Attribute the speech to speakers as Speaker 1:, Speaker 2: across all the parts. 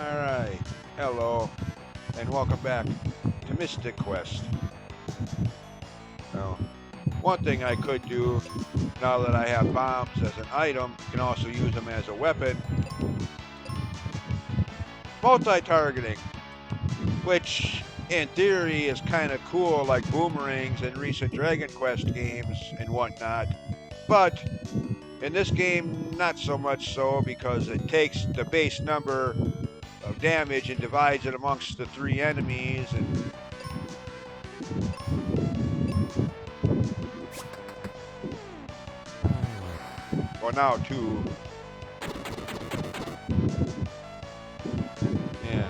Speaker 1: Alright, hello, and welcome back to Mystic Quest. Now, one thing I could do, now that I have bombs as an item, can also use them as a weapon. Multi-targeting, which in theory is kind of cool, like boomerangs in recent Dragon Quest games and whatnot. But in this game, not so much so, because it takes the base number of damage and divides it amongst the three enemies, and well, now two. Yeah.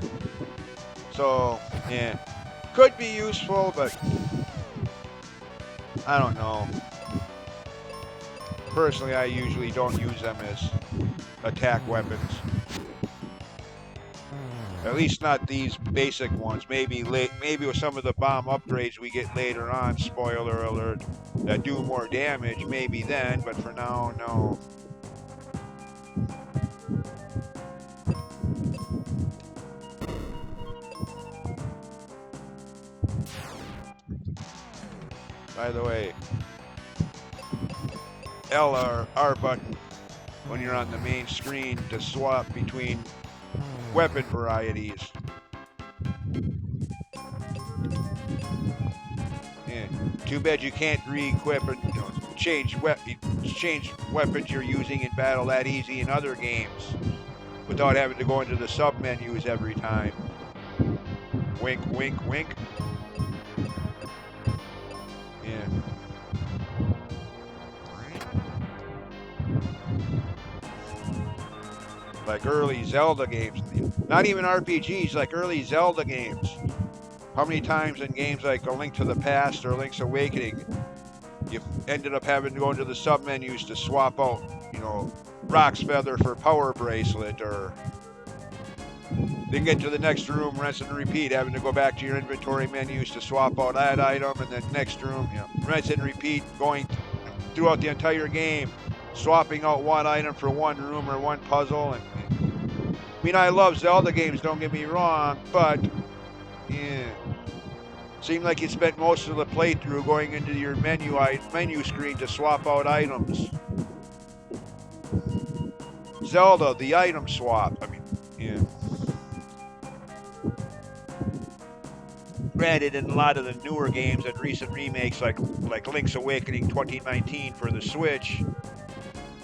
Speaker 1: So, yeah, could be useful, but I don't know. Personally, I usually don't use them as attack weapons. At least not these basic ones. Maybe with some of the bomb upgrades we get later on, spoiler alert, that do more damage, maybe then, but for now, no. By the way, L or R button when you're on the main screen to swap between weapon varieties. Yeah. Too bad you can't re-equip or change weapons you're using in battle that easy in other games without having to go into the sub menus every time. Wink, wink, wink. Yeah. Like early Zelda games. Not even RPGs, like early Zelda games. How many times in games like A Link to the Past or Link's Awakening, you ended up having to go into the sub menus to swap out, Rock's Feather for Power Bracelet, or then get to the next room, rinse and repeat, having to go back to your inventory menus to swap out that item, and then next room, rinse and repeat, going throughout the entire game, swapping out one item for one room or one puzzle. And I mean, I love Zelda games, don't get me wrong, but yeah, seemed like you spent most of the playthrough going into your menu screen to swap out items. Zelda, the item swap. I mean, yeah. Granted, in a lot of the newer games and recent remakes, like Link's Awakening 2019 for the Switch,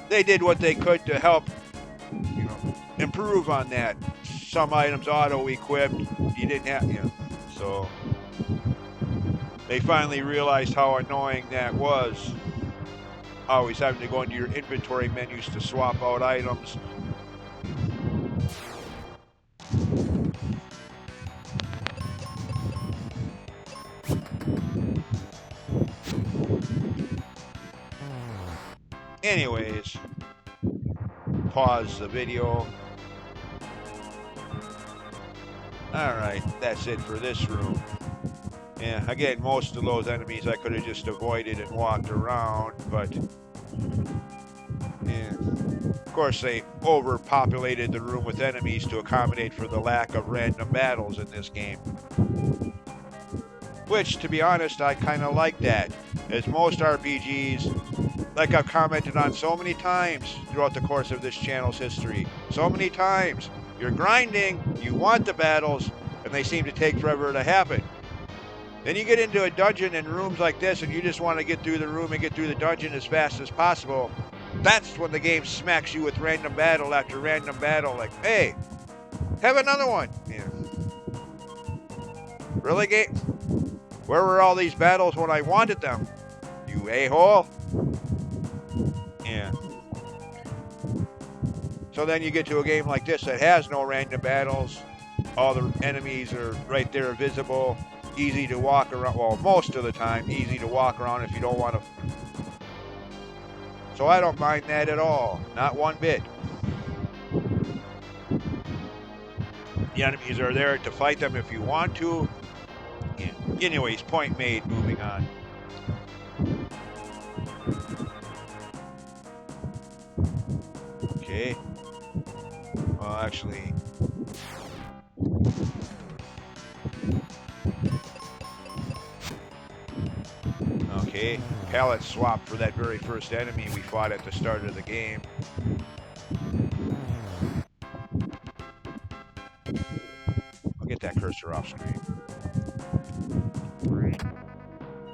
Speaker 1: they did what they could to help, improve on that. Some items auto-equipped, you didn't have, so they finally realized how annoying that was. Always having to go into your inventory menus to swap out items. Anyways, pause the video. Alright, that's it for this room. Yeah, again, most of those enemies I could have just avoided and walked around, but yeah. Of course, they overpopulated the room with enemies to accommodate for the lack of random battles in this game. Which, to be honest, I kind of like that. As most RPGs, like I've commented on so many times throughout the course of this channel's history, so many times, you're grinding, you want the battles, and they seem to take forever to happen. Then you get into a dungeon in rooms like this, and you just want to get through the room and get through the dungeon as fast as possible. That's when the game smacks you with random battle after random battle, like, hey, have another one. Yeah. Really, game? Where were all these battles when I wanted them? You a-hole? Yeah. So then you get to a game like this that has no random battles. All the enemies are right there visible. Easy to walk around. Well, most of the time, easy to walk around if you don't want to. So I don't mind that at all. Not one bit. The enemies are there to fight them if you want to. Yeah. Anyways, point made. Moving on. Okay. Well, actually, Okay, pallet swap for that very first enemy we fought at the start of the game. I'll get that cursor off screen.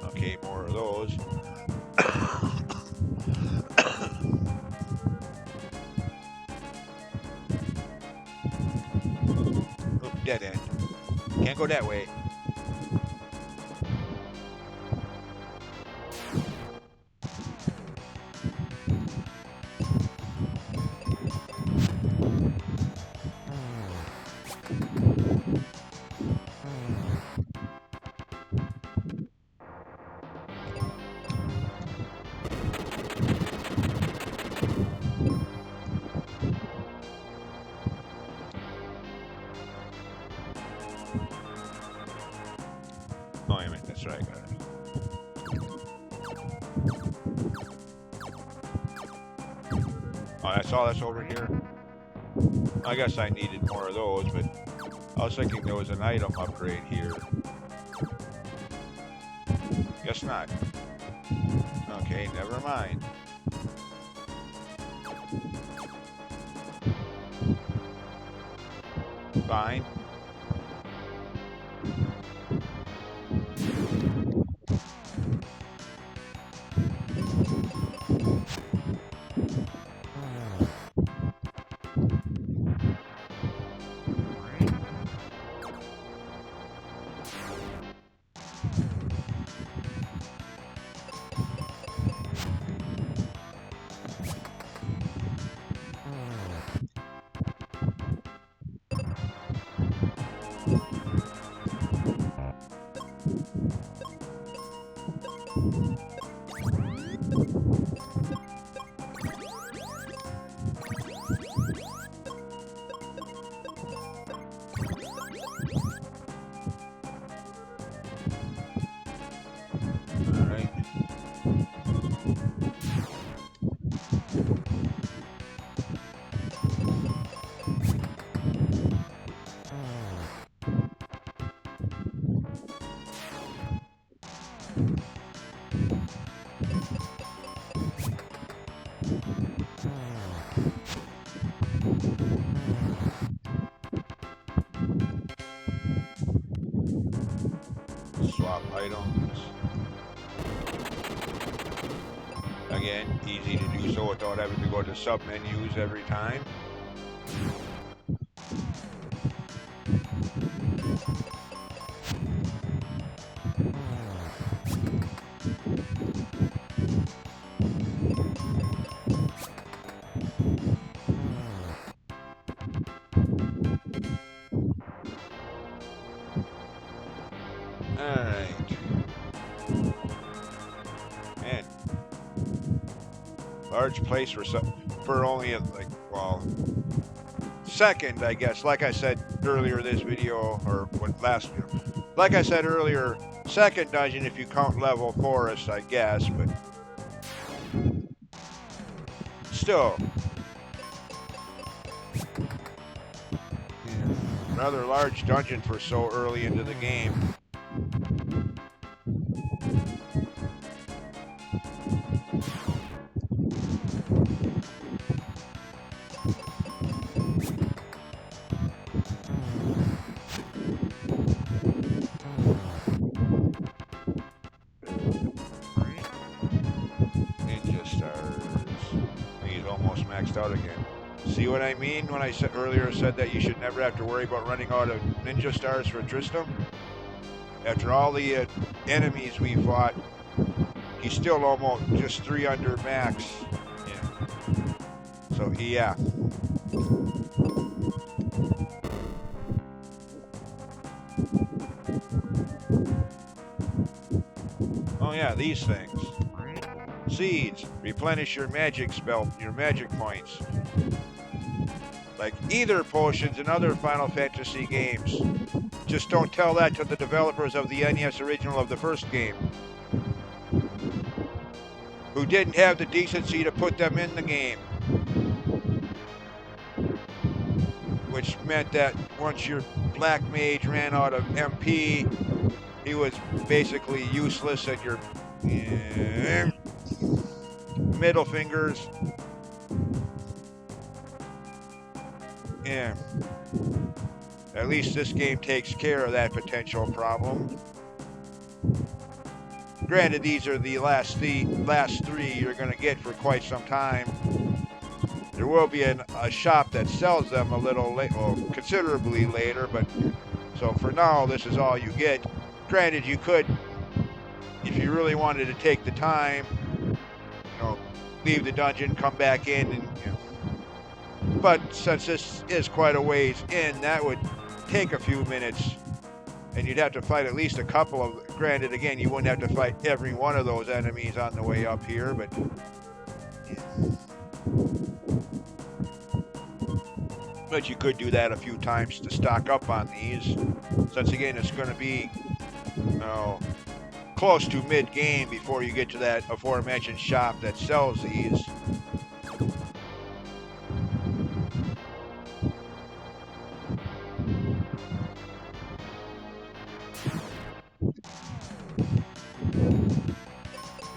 Speaker 1: Okay, more of those. Oh, dead end. Can't go that way. Oh, wait a minute, that's right, I got it. Oh, that's all that's over here? I guess I needed more of those, but I was thinking there was an item upgrade here. Guess not. Okay, never mind. Fine. Alright. Swap items. Again, easy to do so without having to go to sub-menus every time. Alright. Man. Large place for only like, well, second, I guess. Like I said earlier this video, or when last, like I said earlier, second dungeon if you count level forest, I guess, but still. Rather large dungeon for so early into the game. Ninja stars. He's almost maxed out again. See what I mean when I earlier said that you should never have to worry about running out of ninja stars for Tristram? After all the enemies we fought, he's still almost just 3 under max. Yeah. So, yeah. Oh yeah, these things. Seeds. Replenish your magic points. Like ether potions in other Final Fantasy games. Just don't tell that to the developers of the NES original of the first game, who didn't have the decency to put them in the game. Which meant that once your black mage ran out of MP, he was basically useless and your And middle fingers. Yeah. At least this game takes care of that potential problem. Granted, these are the last three you're going to get for quite some time. There will be a shop that sells them a little late, well, considerably later, but so for now, this is all you get. Granted, you could, if you really wanted to take the time, leave the dungeon, come back in, and but since this is quite a ways in, that would take a few minutes, and you'd have to fight at least a couple of. Granted, again, you wouldn't have to fight every one of those enemies on the way up here, but you could do that a few times to stock up on these. Since again, it's going to be close to mid-game before you get to that aforementioned shop that sells these.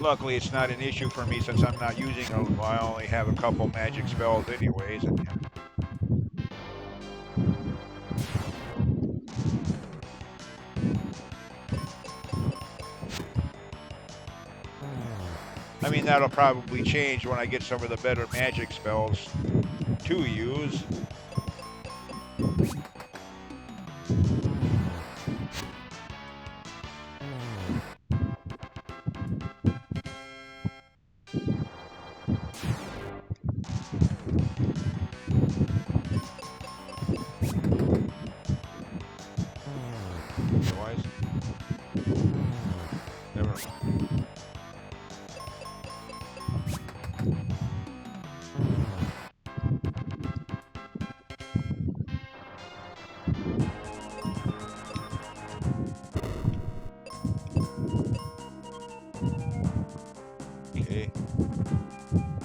Speaker 1: Luckily, it's not an issue for me since I'm not using I only have a couple magic spells anyways. I mean, that'll probably change when I get some of the better magic spells to use. Otherwise, never mind. Okay.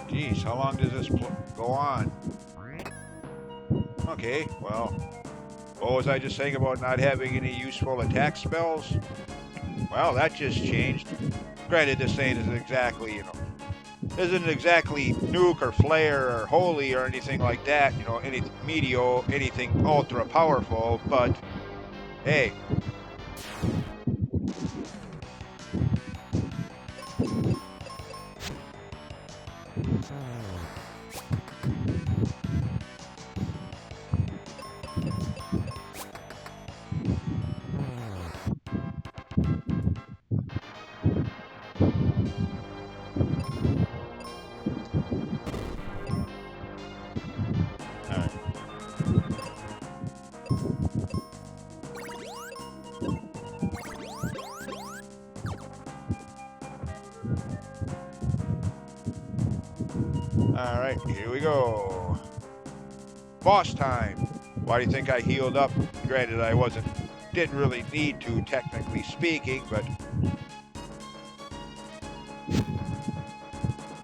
Speaker 1: Geez, how long does this go on? Okay, well, what was I just saying about not having any useful attack spells? Well, that just changed. Granted, this isn't exactly, isn't exactly nuke or flare or holy or anything like that, anything meteor, anything ultra powerful, but hey. Alright, here we go. Boss time. Why do you think I healed up? Granted, didn't really need to, technically speaking, but...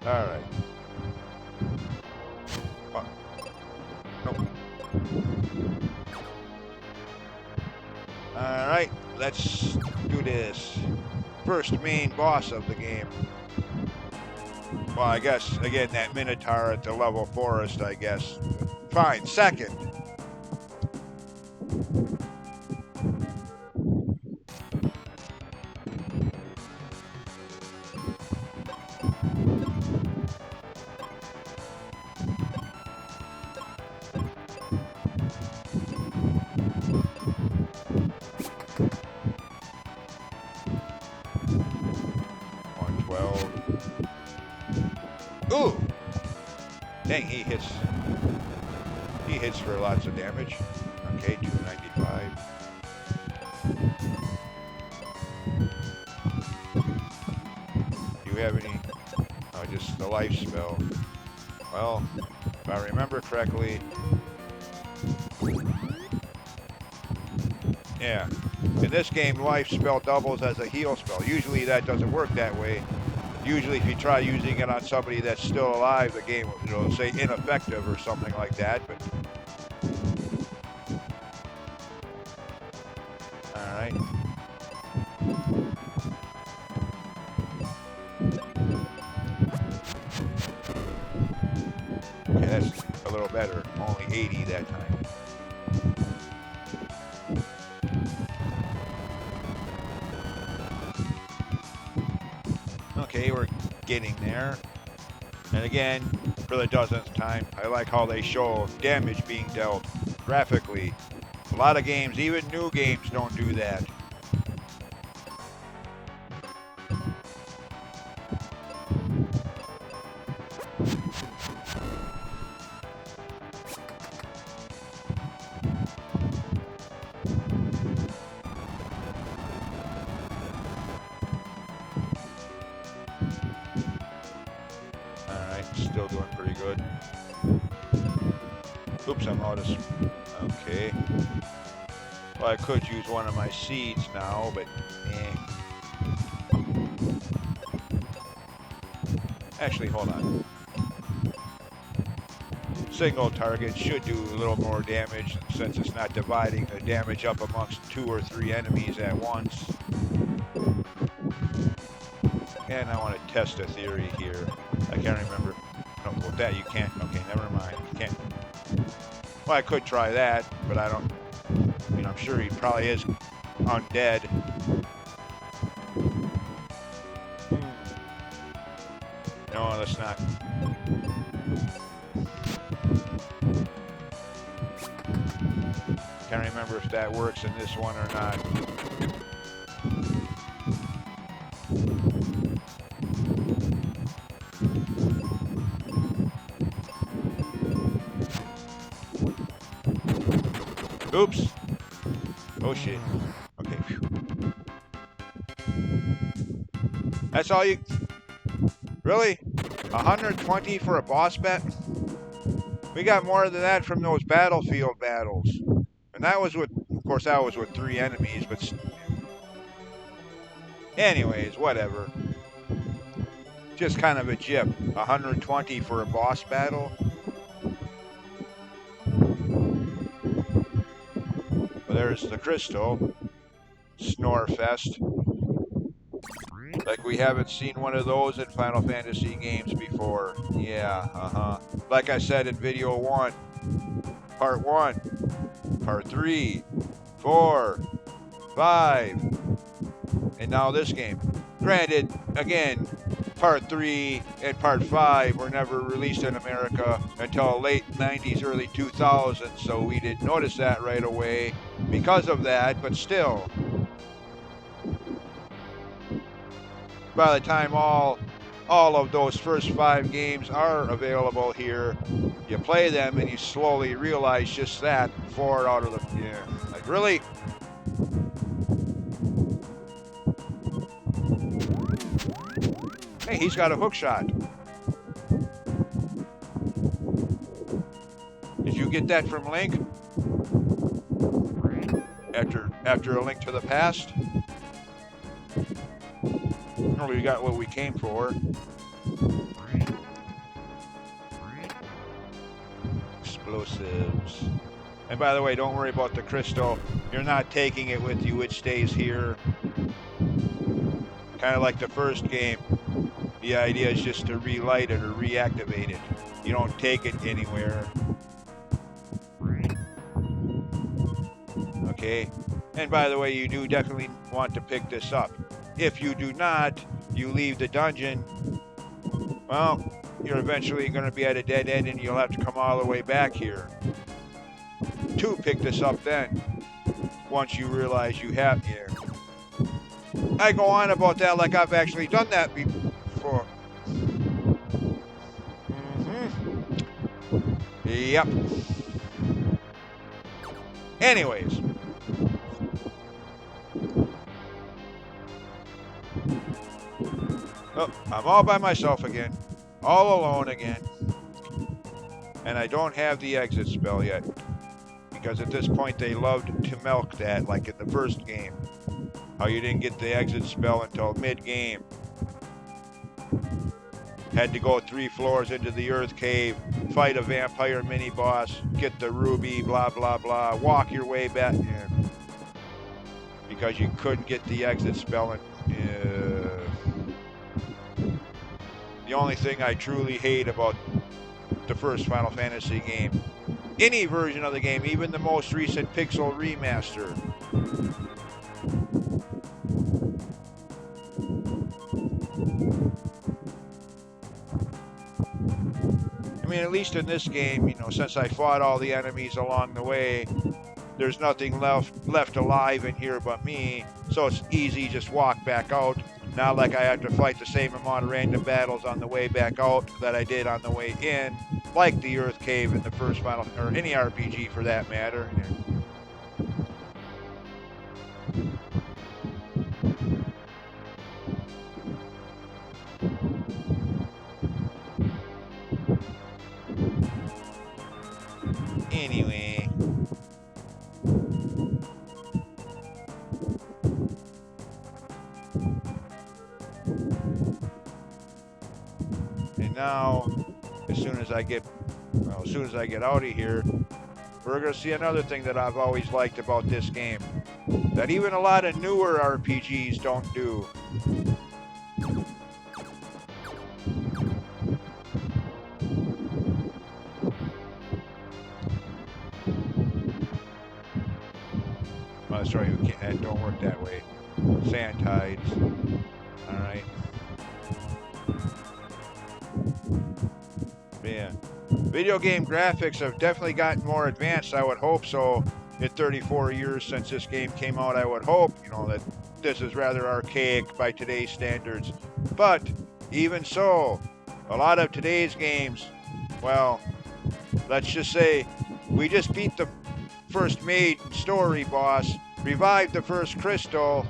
Speaker 1: Alright. Oh. Nope. Alright, let's do this. First main boss of the game. Well, I guess, again, that Minotaur at the level forest, I guess. Fine, second. Ooh! Dang, he hits for lots of damage. Okay, 295. Do you have any? Oh, just the life spell. Well, if I remember correctly, yeah. In this game, life spell doubles as a heal spell. Usually that doesn't work that way. Usually if you try using it on somebody that's still alive, the game will, say ineffective or something like that, but... Alright. better. Only 80 that time. Okay, we're getting there. And again, for the dozenth time, I like how they show damage being dealt graphically. A lot of games, even new games, don't do that. Alright, still doing pretty good. Oops, I'm out of... Okay. Well, I could use one of my seeds now, but Actually, hold on. Single target should do a little more damage since it's not dividing the damage up amongst 2 or 3 enemies at once. And I want to test a theory here. I can't remember. No, well, that you can't. Okay, never mind. You can't. Well, I could try that, but I don't. You know, I'm sure he probably is undead. No, let's not. Can't remember if that works in this one or not. Oops. Oh shit. Okay. Phew. That's all you... Really? 120 for a boss bet? We got more than that from those battlefield battles. And that was with... Of course, that was with 3 enemies, but... Anyways, whatever. Just kind of a jip. 120 for a boss battle? Well, there's the crystal. Snorefest. Like we haven't seen one of those in Final Fantasy games before. Yeah, Like I said in video 1. Part 1. Part 3. 4. 5. And now this game. Granted, again, Part 3 and Part 5 were never released in America until late 90s, early 2000s, so we didn't notice that right away because of that, but still. By the time all of those first 5 games are available here, you play them and you slowly realize just that. 4 out of the... Yeah. Like, really? Hey, he's got a hook shot. Did you get that from Link? After A Link to the Past? No, we got what we came for. Explosives. And by the way, don't worry about the crystal. You're not taking it with you. It stays here. Kind of like the first game. The idea is just to relight it or reactivate it. You don't take it anywhere. Okay? And by the way, you do definitely want to pick this up. If you do not, you leave the dungeon, well, you're eventually going to be at a dead end and you'll have to come all the way back here to pick this up then, once you realize you have here. I go on about that like I've actually done that before. Yep. Anyways. Oh, I'm all by myself again. All alone again. And I don't have the exit spell yet. Because at this point they loved to milk that, like in the first game. How you didn't get the exit spell until mid-game. Had to go 3 floors into the Earth Cave, fight a vampire mini-boss, get the ruby, blah, blah, blah, walk your way back in. Because you couldn't get the exit spell in... The only thing I truly hate about the first Final Fantasy game any version of the game, even the most recent Pixel remaster. I mean, at least in this game, you know, since I fought all the enemies along the way, there's nothing left alive in here but me, so it's easy, just walk back out. Not like I have to fight the same amount of random battles on the way back out that I did on the way in, like the Earth Cave in the first Final, or any RPG for that matter. Anyway. And now, as soon as I get out of here, we're going to see another thing that I've always liked about this game, that even a lot of newer RPGs don't do. Oh, sorry, that don't work that way. Sand tides. All right. Yeah. Video game graphics have definitely gotten more advanced, I would hope so. In 34 years since this game came out, I would hope, you know, that this is rather archaic by today's standards. But even so, a lot of today's games, well, let's just say we just beat the first main story boss, revived the first crystal,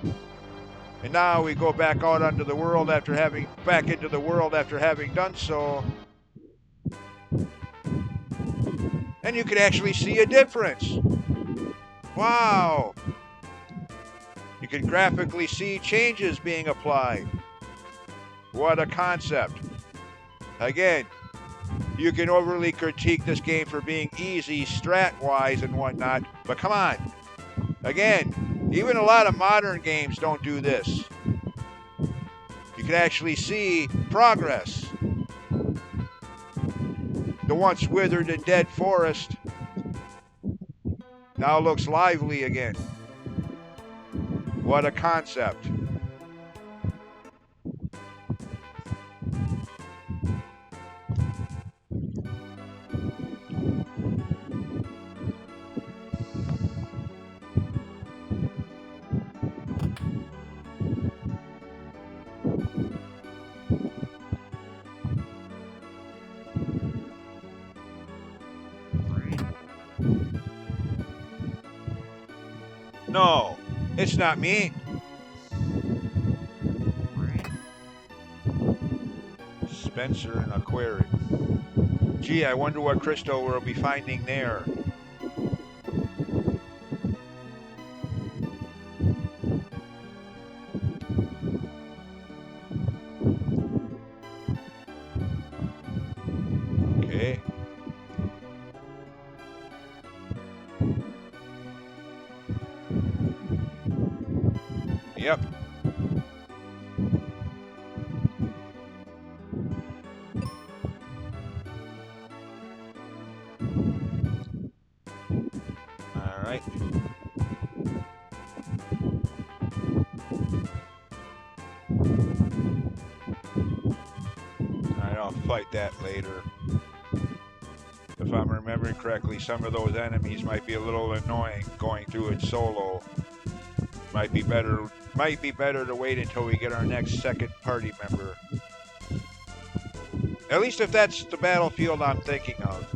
Speaker 1: and now we go back out into the world after having done so. And you can actually see a difference. Wow! You can graphically see changes being applied. What a concept. Again, you can overly critique this game for being easy strat-wise and whatnot, but come on. Again, even a lot of modern games don't do this. You can actually see progress. The once withered and dead forest now looks lively again. What a concept. No, it's not me. Spencer and Aquarium. Gee, I wonder what crystal we'll be finding there. Okay. Yep. All right. I'll fight that later. If I'm remembering correctly, some of those enemies might be a little annoying going through it solo. Might be better to wait until we get our next second party member. At least if that's the battlefield I'm thinking of.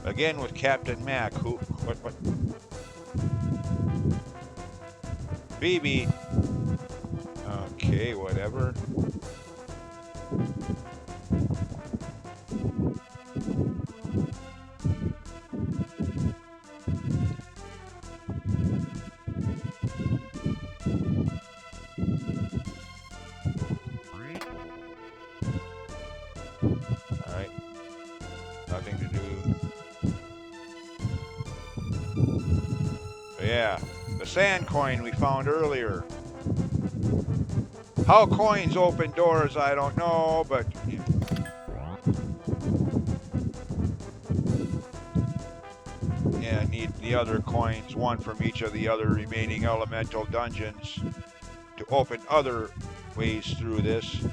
Speaker 1: Again with Captain Mac, what? BB. Okay, whatever. Alright. Nothing to do. So yeah, the sand coin we found earlier. How coins open doors, I don't know, but... Yeah, need the other coins, one from each of the other remaining elemental dungeons to open other ways through this.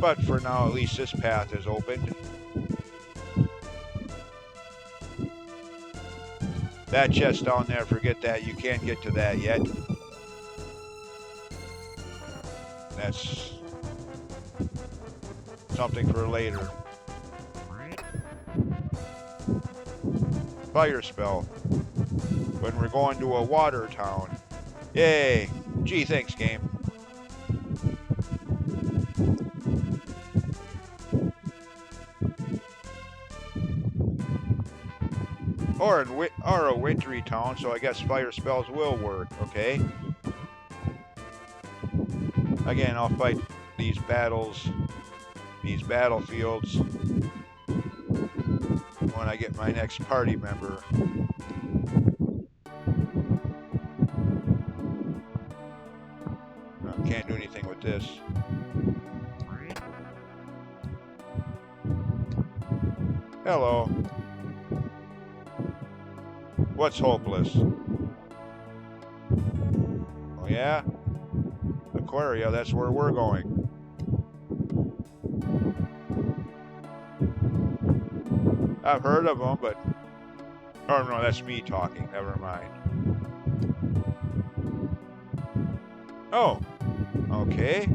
Speaker 1: But for now, at least this path is opened. That chest down there, forget that. You can't get to that yet. That's something for later. Fire spell. When we're going to a water town. Yay! Gee, thanks, game. Or a wintry town, so I guess fire spells will work, okay? Again, I'll fight these battles, these battlefields, when I get my next party member. No, can't do anything with this. Hello. What's hopeless? Oh yeah? Aquaria, that's where we're going. I've heard of them, but... Oh no, that's me talking, never mind. Oh, okay.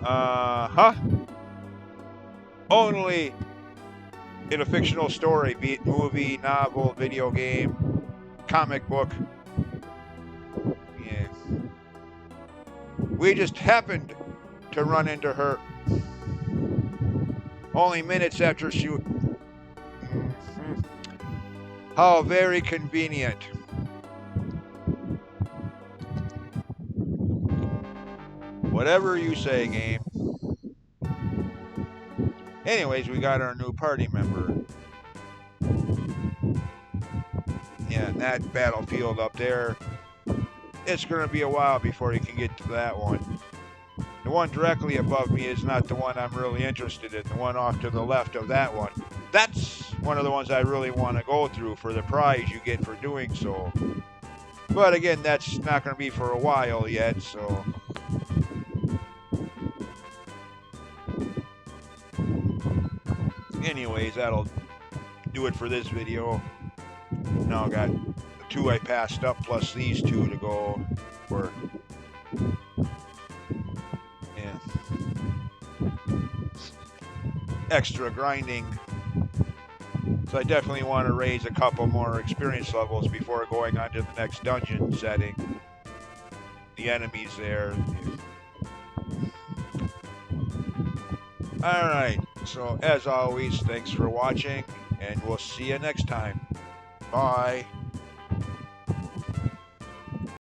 Speaker 1: Uh-huh. Only in a fictional story, be it movie, novel, video game, comic book. Yeah. We just happened to run into her only minutes after she... How very convenient. Whatever you say, game. Anyways, we got our new party member. Yeah, and that battlefield up there, it's going to be a while before you can get to that one. The one directly above me is not the one I'm really interested in. The one off to the left of that one. That's one of the ones I really want to go through for the prize you get for doing so. But again, that's not going to be for a while yet, so... Anyways, that'll do it for this video. Now I got the two I passed up plus these two to go for. Yeah. Extra grinding. So I definitely want to raise a couple more experience levels before going on to the next dungeon setting. The enemies there. Alright, so as always, thanks for watching, and we'll see you next time. Bye.